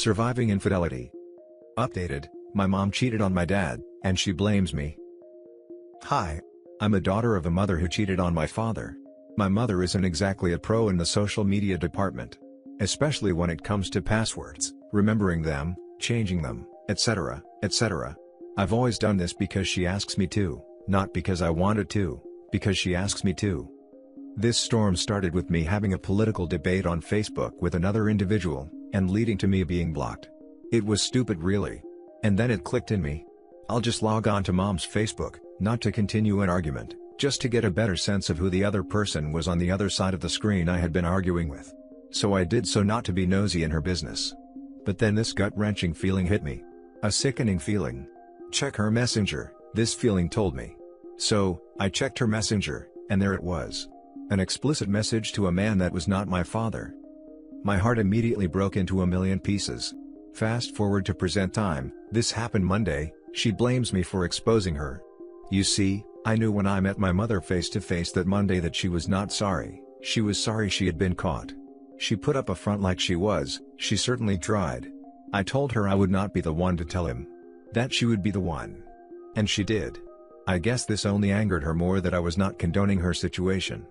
Surviving infidelity. Updated, my mom cheated on my dad, and she blames me. Hi. I'm a daughter of a mother who cheated on my father. My mother isn't exactly a pro in the social media department. Especially when it comes to passwords, remembering them, changing them, etc., etc. I've always done this because she asks me to, not because I wanted to, because she asks me to. This storm started with me having a political debate on Facebook with another individual, and leading to me being blocked. It was stupid really. And then it clicked in me. I'll just log on to mom's Facebook, not to continue an argument, just to get a better sense of who the other person was on the other side of the screen I had been arguing with. So I did so, not to be nosy in her business. But then this gut-wrenching feeling hit me. A sickening feeling. Check her messenger, this feeling told me. So, I checked her messenger, and there it was. An explicit message to a man that was not my father. My heart immediately broke into a million pieces. Fast forward to present time, this happened Monday. She blames me for exposing her. You see, I knew when I met my mother face to face that Monday that she was not sorry, she was sorry she had been caught. She put up a front like she was, she certainly tried. I told her I would not be the one to tell him. That she would be the one. And she did. I guess this only angered her more that I was not condoning her situation.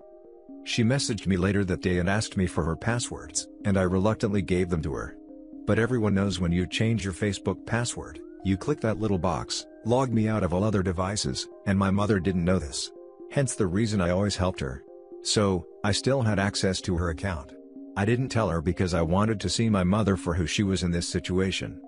She messaged me later that day and asked me for her passwords, and I reluctantly gave them to her. But everyone knows when you change your Facebook password, you click that little box, log me out of all other devices, and my mother didn't know this. Hence the reason I always helped her. So, I still had access to her account. I didn't tell her because I wanted to see my mother for who she was in this situation.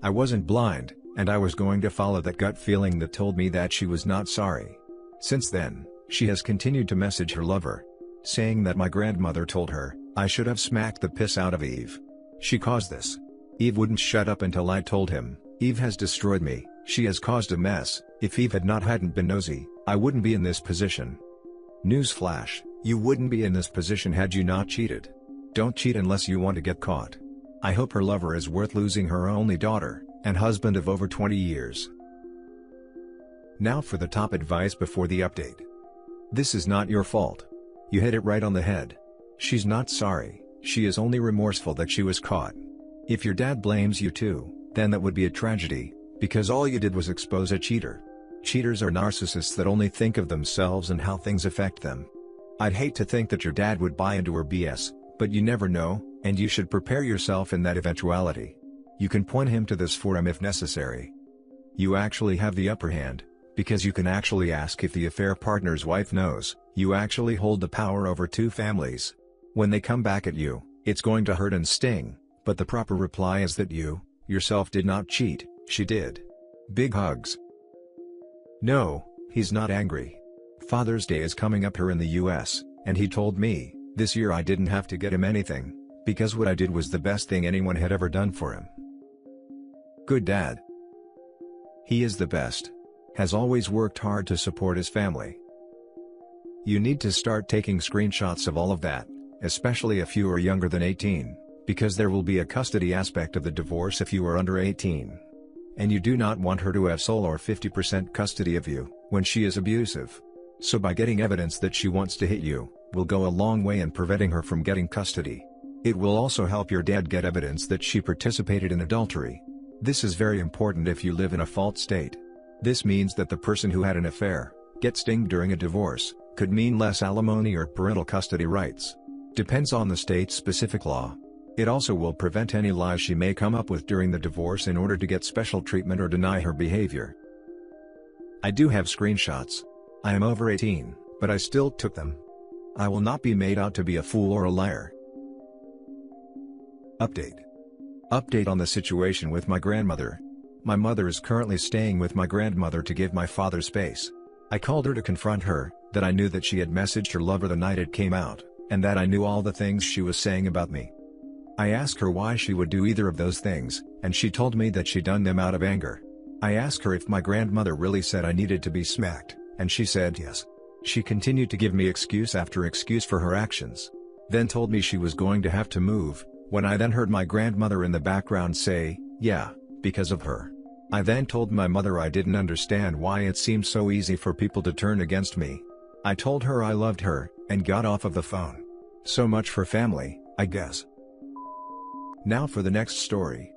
I wasn't blind, and I was going to follow that gut feeling that told me that she was not sorry. Since then, she has continued to message her lover, saying that my grandmother told her, I should have smacked the piss out of Eve. She caused this. Eve wouldn't shut up until I told him. Eve has destroyed me, she has caused a mess. If Eve hadn't been nosy, I wouldn't be in this position. Newsflash, you wouldn't be in this position had you not cheated. Don't cheat unless you want to get caught. I hope her lover is worth losing her only daughter, and husband of over 20 years. Now for the top advice before the update. This is not your fault. You hit it right on the head. She's not sorry, she is only remorseful that she was caught. If your dad blames you too, then that would be a tragedy, because all you did was expose a cheater. Cheaters are narcissists that only think of themselves and how things affect them. I'd hate to think that your dad would buy into her BS, but you never know, and you should prepare yourself in that eventuality. You can point him to this forum if necessary. You actually have the upper hand, because you can actually ask if the affair partner's wife knows. You actually hold the power over two families. When they come back at you, it's going to hurt and sting, but the proper reply is that you, yourself did not cheat, she did. Big hugs. No, he's not angry. Father's Day is coming up here in the US, and he told me, this year I didn't have to get him anything, because what I did was the best thing anyone had ever done for him. Good dad. He is the best. Has always worked hard to support his family. You need to start taking screenshots of all of that, especially if you are younger than 18, because there will be a custody aspect of the divorce if you are under 18. And you do not want her to have sole or 50% custody of you, when she is abusive. So by getting evidence that she wants to hit you, will go a long way in preventing her from getting custody. It will also help your dad get evidence that she participated in adultery. This is very important if you live in a fault state. This means that the person who had an affair, gets dinged during a divorce, could mean less alimony or parental custody rights. Depends on the state's specific law. It also will prevent any lies she may come up with during the divorce in order to get special treatment or deny her behavior. I do have screenshots. I am over 18, but I still took them. I will not be made out to be a fool or a liar. Update. Update on the situation with my grandmother. My mother is currently staying with my grandmother to give my father space. I called her to confront her, that I knew that she had messaged her lover the night it came out, and that I knew all the things she was saying about me. I asked her why she would do either of those things, and she told me that she done them out of anger. I asked her if my grandmother really said I needed to be smacked, and she said yes. She continued to give me excuse after excuse for her actions. Then told me she was going to have to move, when I then heard my grandmother in the background say, yeah, because of her. I then told my mother I didn't understand why it seemed so easy for people to turn against me. I told her I loved her, and got off of the phone. So much for family, I guess. Now for the next story.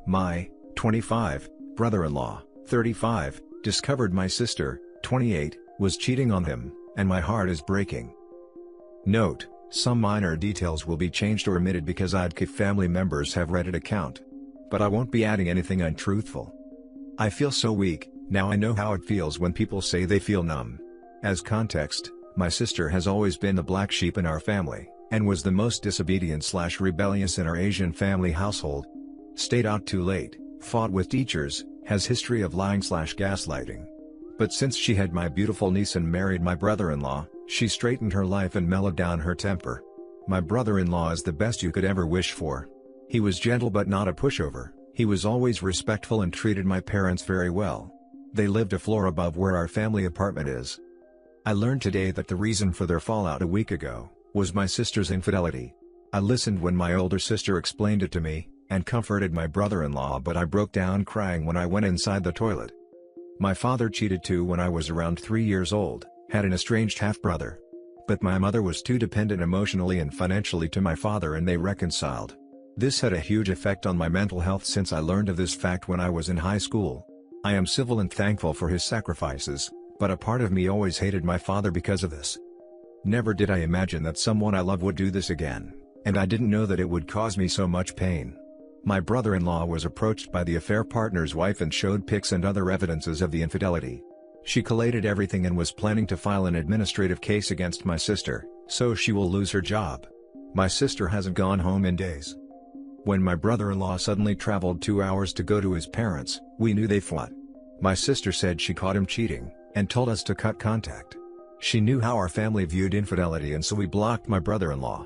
My 25 brother-in-law, 35, discovered my sister, 28, was cheating on him, and my heart is breaking. Note: some minor details will be changed or omitted because IDK family members have Reddit account. But I won't be adding anything untruthful. I feel so weak. Now I know how it feels when people say they feel numb. As context, my sister has always been the black sheep in our family, and was the most disobedient/rebellious in our Asian family household. Stayed out too late, fought with teachers, has history of lying/gaslighting. But since she had my beautiful niece and married my brother-in-law, she straightened her life and mellowed down her temper. My brother-in-law is the best you could ever wish for. He was gentle but not a pushover. He was always respectful and treated my parents very well. They lived a floor above where our family apartment is. I learned today that the reason for their fallout a week ago was my sister's infidelity. I listened when my older sister explained it to me, and comforted my brother-in-law, but I broke down crying when I went inside the toilet. My father cheated too when I was around 3 years old, had an estranged half-brother. But my mother was too dependent emotionally and financially to my father, and they reconciled. This had a huge effect on my mental health since I learned of this fact when I was in high school. I am civil and thankful for his sacrifices, but a part of me always hated my father because of this. Never did I imagine that someone I love would do this again, and I didn't know that it would cause me so much pain. My brother-in-law was approached by the affair partner's wife and showed pics and other evidences of the infidelity. She collated everything and was planning to file an administrative case against my sister, so she will lose her job. My sister hasn't gone home in days. When my brother-in-law suddenly traveled 2 hours to go to his parents, we knew they fought. My sister said she caught him cheating, and told us to cut contact. She knew how our family viewed infidelity, and so we blocked my brother-in-law.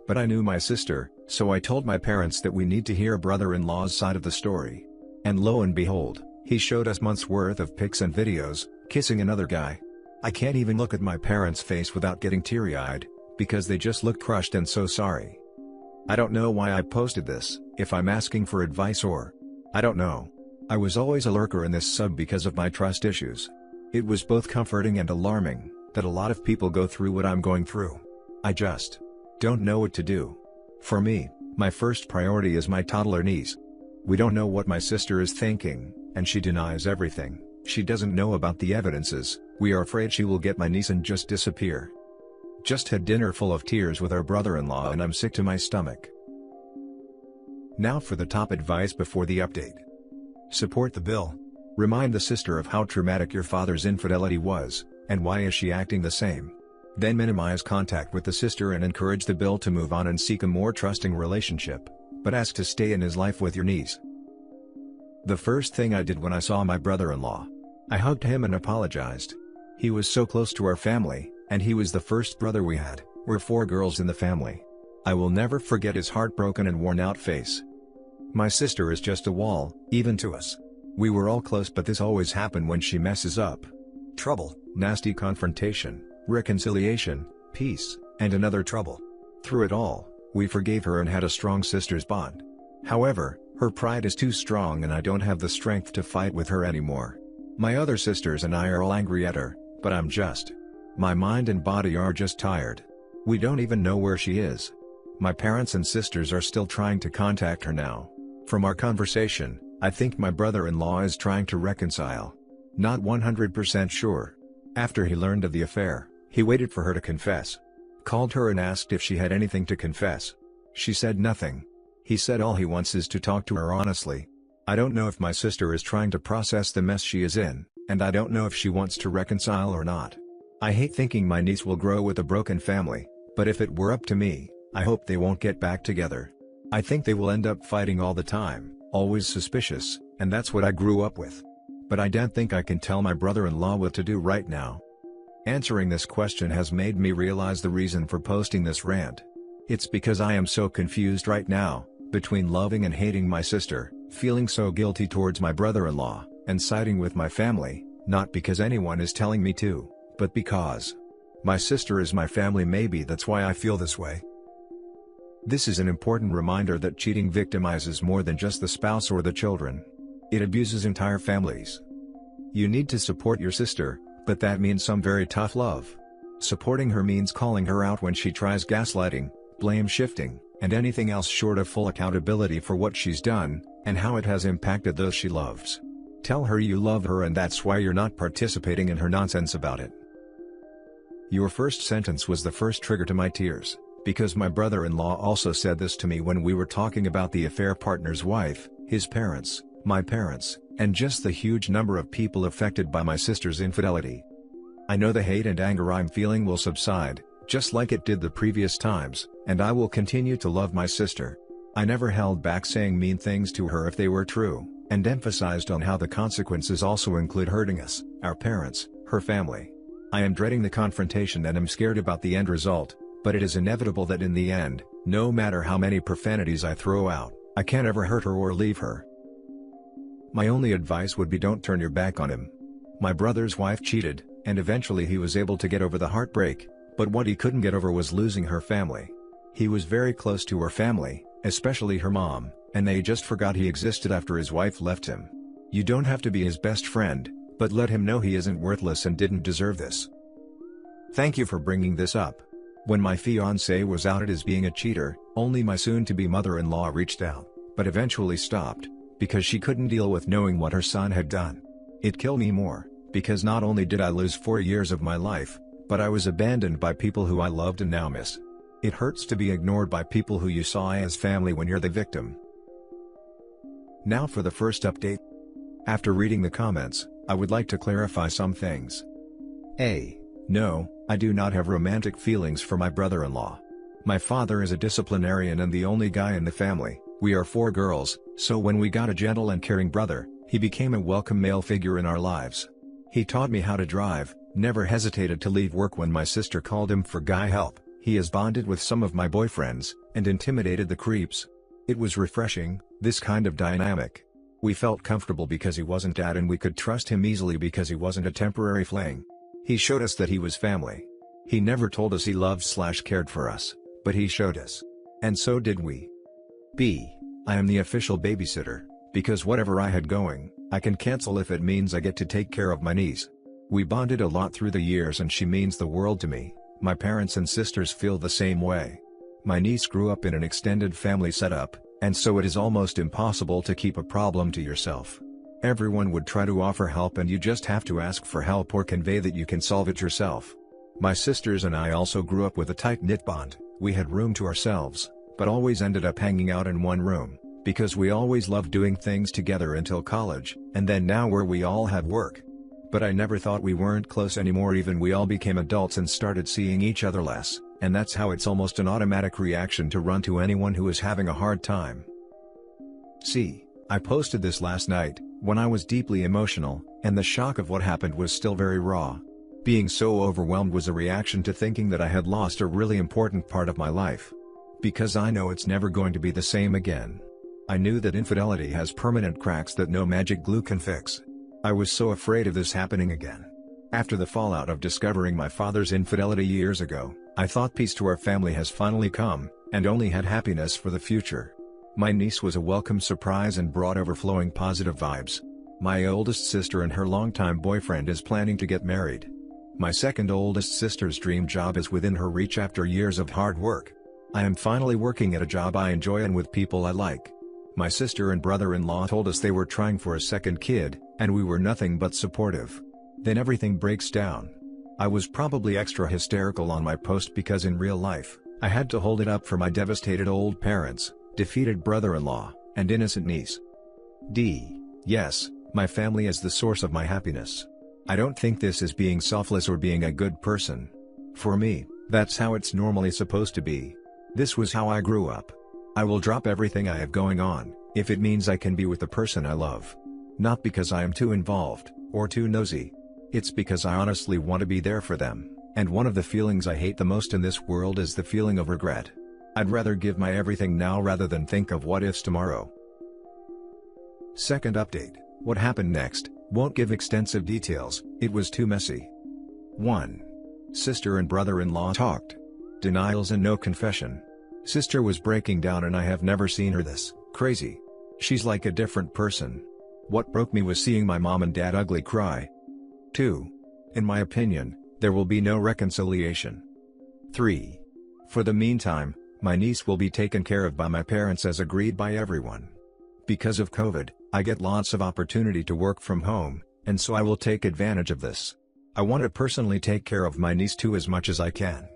But I knew my sister, so I told my parents that we need to hear brother-in-law's side of the story. And lo and behold, he showed us months worth of pics and videos, kissing another guy. I can't even look at my parents' face without getting teary-eyed, because they just look crushed and so sorry. I don't know why I posted this, if I'm asking for advice or... I don't know. I was always a lurker in this sub because of my trust issues. It was both comforting and alarming, that a lot of people go through what I'm going through. I just don't know what to do. For me, my first priority is my toddler niece. We don't know what my sister is thinking, and she denies everything. She doesn't know about the evidences. We are afraid she will get my niece and just disappear. Just had dinner full of tears with our brother-in-law and I'm sick to my stomach. Now for the top advice before the update. Support the bill. Remind the sister of how traumatic your father's infidelity was, and why is she acting the same. Then minimize contact with the sister and encourage the bill to move on and seek a more trusting relationship, but ask to stay in his life with your niece. The first thing I did when I saw my brother-in-law, I hugged him and apologized. He was so close to our family, and he was the first brother we had. We're 4 girls in the family. I will never forget his heartbroken and worn-out face. My sister is just a wall, even to us. We were all close, but this always happened when she messes up. Trouble, nasty confrontation, reconciliation, peace, and another trouble. Through it all, we forgave her and had a strong sister's bond. However, her pride is too strong and I don't have the strength to fight with her anymore. My other sisters and I are all angry at her, but my mind and body are just tired. We don't even know where she is. My parents and sisters are still trying to contact her now. From our conversation, I think my brother-in-law is trying to reconcile. Not 100% sure. After he learned of the affair, he waited for her to confess. Called her and asked if she had anything to confess. She said nothing. He said all he wants is to talk to her honestly. I don't know if my sister is trying to process the mess she is in, and I don't know if she wants to reconcile or not. I hate thinking my niece will grow with a broken family, but if it were up to me, I hope they won't get back together. I think they will end up fighting all the time, always suspicious, and that's what I grew up with. But I don't think I can tell my brother-in-law what to do right now. Answering this question has made me realize the reason for posting this rant. It's because I am so confused right now, between loving and hating my sister, feeling so guilty towards my brother-in-law, and siding with my family, not because anyone is telling me to, but because my sister is my family. Maybe that's why I feel this way. This is an important reminder that cheating victimizes more than just the spouse or the children. It abuses entire families. You need to support your sister, but that means some very tough love. Supporting her means calling her out when she tries gaslighting, blame shifting, and anything else short of full accountability for what she's done, and how it has impacted those she loves. Tell her you love her and that's why you're not participating in her nonsense about it. Your first sentence was the first trigger to my tears, because my brother-in-law also said this to me when we were talking about the affair partner's wife, his parents, my parents, and just the huge number of people affected by my sister's infidelity. I know the hate and anger I'm feeling will subside, just like it did the previous times, and I will continue to love my sister. I never held back saying mean things to her if they were true, and emphasized on how the consequences also include hurting us, our parents, her family. I am dreading the confrontation and am scared about the end result, but it is inevitable that in the end, no matter how many profanities I throw out, I can't ever hurt her or leave her. My only advice would be don't turn your back on him. My brother's wife cheated, and eventually he was able to get over the heartbreak, but what he couldn't get over was losing her family. He was very close to her family, especially her mom, and they just forgot he existed after his wife left him. You don't have to be his best friend, but let him know he isn't worthless and didn't deserve this. Thank you for bringing this up. When my fiancé was outed as being a cheater, only my soon-to-be mother-in-law reached out, but eventually stopped, because she couldn't deal with knowing what her son had done. It killed me more, because not only did I lose 4 years of my life, but I was abandoned by people who I loved and now miss. It hurts to be ignored by people who you saw as family when you're the victim. Now for the first update. After reading the comments, I would like to clarify some things. No, I do not have romantic feelings for my brother-in-law. My father is a disciplinarian and the only guy in the family. We are 4 girls, so when we got a gentle and caring brother, he became a welcome male figure in our lives. He taught me how to drive, never hesitated to leave work when my sister called him for guy help. He has bonded with some of my boyfriends, and intimidated the creeps. It was refreshing, this kind of dynamic. We felt comfortable because he wasn't dad and we could trust him easily because he wasn't a temporary fling. He showed us that he was family. He never told us he loved/cared for us, but he showed us. And so did we. I am the official babysitter, because whatever I had going, I can cancel if it means I get to take care of my niece. We bonded a lot through the years and she means the world to me. My parents and sisters feel the same way. My niece grew up in an extended family setup, and so it is almost impossible to keep a problem to yourself. Everyone would try to offer help and you just have to ask for help or convey that you can solve it yourself. My sisters and I also grew up with a tight-knit bond. We had room to ourselves, but always ended up hanging out in one room, because we always loved doing things together until college, and then now where we all have work. But I never thought we weren't close anymore even we all became adults and started seeing each other less, and that's how it's almost an automatic reaction to run to anyone who is having a hard time. I posted this last night, when I was deeply emotional, and the shock of what happened was still very raw. Being so overwhelmed was a reaction to thinking that I had lost a really important part of my life. Because I know it's never going to be the same again. I knew that infidelity has permanent cracks that no magic glue can fix. I was so afraid of this happening again. After the fallout of discovering my father's infidelity years ago, I thought peace to our family has finally come, and only had happiness for the future. My niece was a welcome surprise and brought overflowing positive vibes. My oldest sister and her longtime boyfriend is planning to get married. My second oldest sister's dream job is within her reach after years of hard work. I am finally working at a job I enjoy and with people I like. My sister and brother-in-law told us they were trying for a second kid, and we were nothing but supportive. Then everything breaks down. I was probably extra hysterical on my post because in real life, I had to hold it up for my devastated old parents, defeated brother-in-law, and innocent niece. Yes, my family is the source of my happiness. I don't think this is being selfless or being a good person. For me, that's how it's normally supposed to be. This was how I grew up. I will drop everything I have going on, if it means I can be with the person I love. Not because I am too involved, or too nosy. It's because I honestly want to be there for them, and one of the feelings I hate the most in this world is the feeling of regret. I'd rather give my everything now rather than think of what ifs tomorrow. Second update, what happened next, won't give extensive details, it was too messy. 1. Sister and brother-in-law talked. Denials and no confession. Sister was breaking down and I have never seen her this crazy. She's like a different person. What broke me was seeing my mom and dad ugly cry. 2. In my opinion, there will be no reconciliation. 3. For the meantime, My niece will be taken care of by my parents as agreed by everyone. Because of COVID, I get lots of opportunity to work from home, and so I will take advantage of this. I want to personally take care of my niece too as much as I can.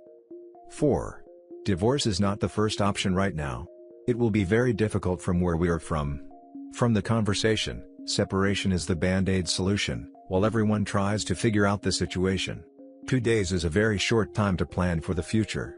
4. Divorce is not the first option right now. It will be very difficult from where we are from. From the conversation, separation is the band-aid solution, while everyone tries to figure out the situation. 2 days is a very short time to plan for the future.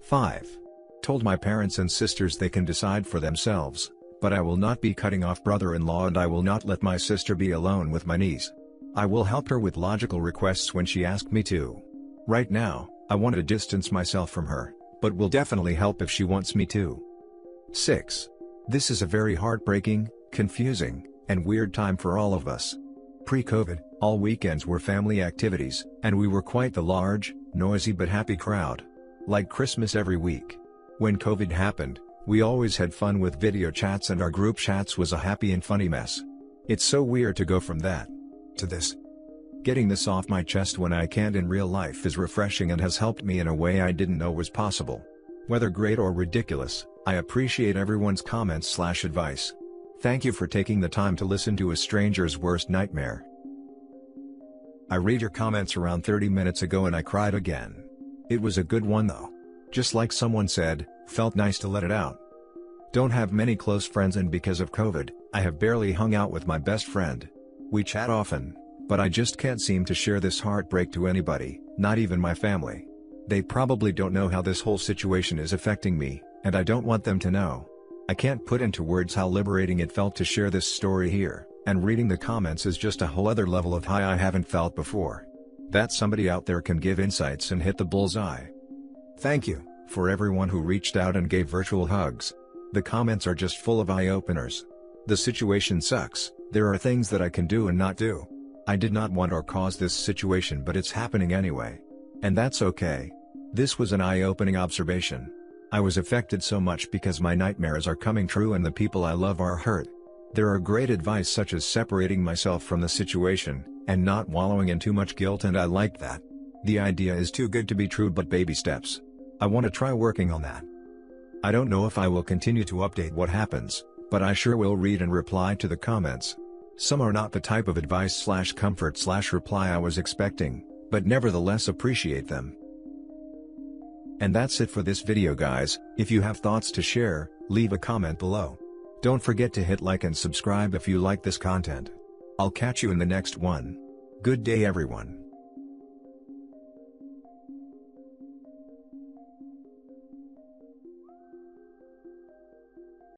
5. Told my parents and sisters they can decide for themselves, but I will not be cutting off brother-in-law and I will not let my sister be alone with my niece. I will help her with logical requests when she asks me to. Right now, I want to distance myself from her, but will definitely help if she wants me to. 6. This is a very heartbreaking, confusing, and weird time for all of us. Pre-COVID, all weekends were family activities, and we were quite the large, noisy but happy crowd. Like Christmas every week. When COVID happened, we always had fun with video chats and our group chats was a happy and funny mess. It's so weird to go from that to this. Getting this off my chest when I can't in real life is refreshing and has helped me in a way I didn't know was possible. Whether great or ridiculous, I appreciate everyone's comments/advice. Thank you for taking the time to listen to a stranger's worst nightmare. I read your comments around 30 minutes ago and I cried again. It was a good one though. Just like someone said, felt nice to let it out. Don't have many close friends and because of COVID, I have barely hung out with my best friend. We chat often, but I just can't seem to share this heartbreak to anybody, not even my family. They probably don't know how this whole situation is affecting me, and I don't want them to know. I can't put into words how liberating it felt to share this story here, and reading the comments is just a whole other level of high I haven't felt before. That somebody out there can give insights and hit the bullseye. Thank you, for everyone who reached out and gave virtual hugs. The comments are just full of eye-openers. The situation sucks, there are things that I can do and not do. I did not want or cause this situation but it's happening anyway. And that's okay. This was an eye-opening observation. I was affected so much because my nightmares are coming true and the people I love are hurt. There are great advice such as separating myself from the situation, and not wallowing in too much guilt and I like that. The idea is too good to be true but baby steps. I want to try working on that. I don't know if I will continue to update what happens, but I sure will read and reply to the comments. Some are not the type of advice/comfort/reply I was expecting, but nevertheless appreciate them. And that's it for this video guys. If you have thoughts to share, leave a comment below. Don't forget to hit like and subscribe if you like this content. I'll catch you in the next one. Good day everyone.